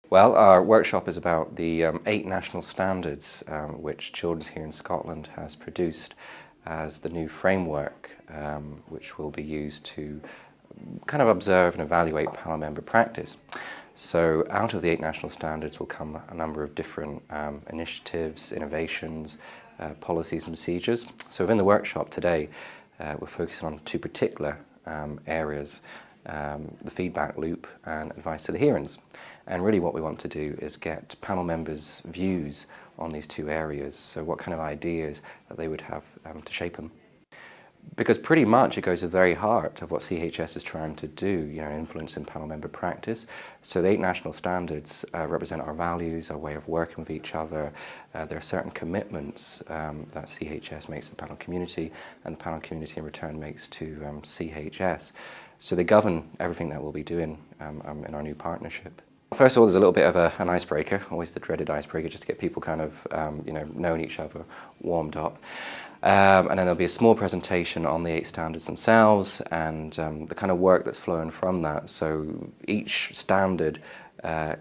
Well, our workshop is about the 8 national standards which Children's here in Scotland has produced as the new framework which will be used to kind of observe and evaluate panel member practice. So out of the 8 national standards will come a number of different initiatives, innovations, policies and procedures. So within the workshop today we're focusing on 2 particular areas. The feedback loop and advice to the hearings. And really what we want to do is get panel members' views on these 2 areas, so what kind of ideas that they would have to shape them. Because pretty much it goes to the very heart of what CHS is trying to do, influence in panel member practice. So the 8 national standards represent our values, our way of working with each other. There are certain commitments that CHS makes to the panel community and the panel community in return makes to CHS. So they govern everything that we'll be doing in our new partnership. First of all, there's a little bit of an icebreaker, always the dreaded icebreaker, just to get people kind of knowing each other, warmed up. And then there'll be a small presentation on the 8 standards themselves and the kind of work that's flowing from that. So each standard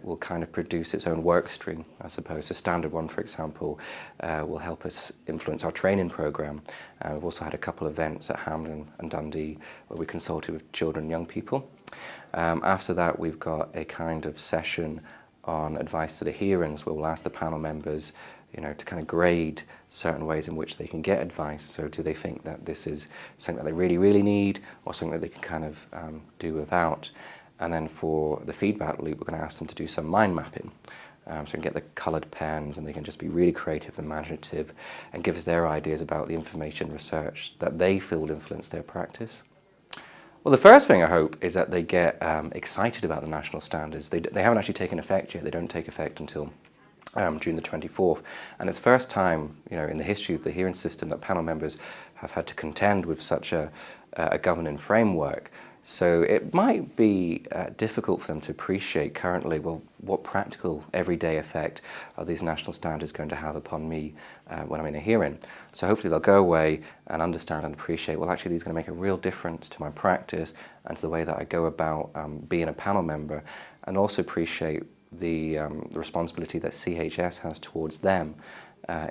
will kind of produce its own work stream, I suppose. So standard 1, for example, will help us influence our training programme. We've also had a couple of events at Hampden and Dundee where we consulted with children and young people. After that, we've got a kind of session on advice to the hearings where we'll ask the panel members to kind of grade certain ways in which they can get advice. So do they think that this is something that they really, really need or something that they can kind of do without? And then for the feedback loop, we're going to ask them to do some mind mapping. So we can get the coloured pens and they can just be really creative and imaginative and give us their ideas about the information research that they feel will influence their practice. Well, the first thing I hope is that they get excited about the national standards. They haven't actually taken effect yet. They don't take effect until June the 24th. And it's the first time in the history of the hearing system that panel members have had to contend with such a governing framework. So it might be difficult for them to appreciate currently, well, what practical everyday effect are these national standards going to have upon me when I'm in a hearing. So hopefully they'll go away and understand and appreciate, well, actually these are going to make a real difference to my practice and to the way that I go about being a panel member, and also appreciate the responsibility that CHS has towards them,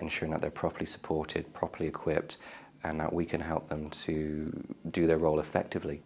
ensuring that they're properly supported, properly equipped, and that we can help them to do their role effectively.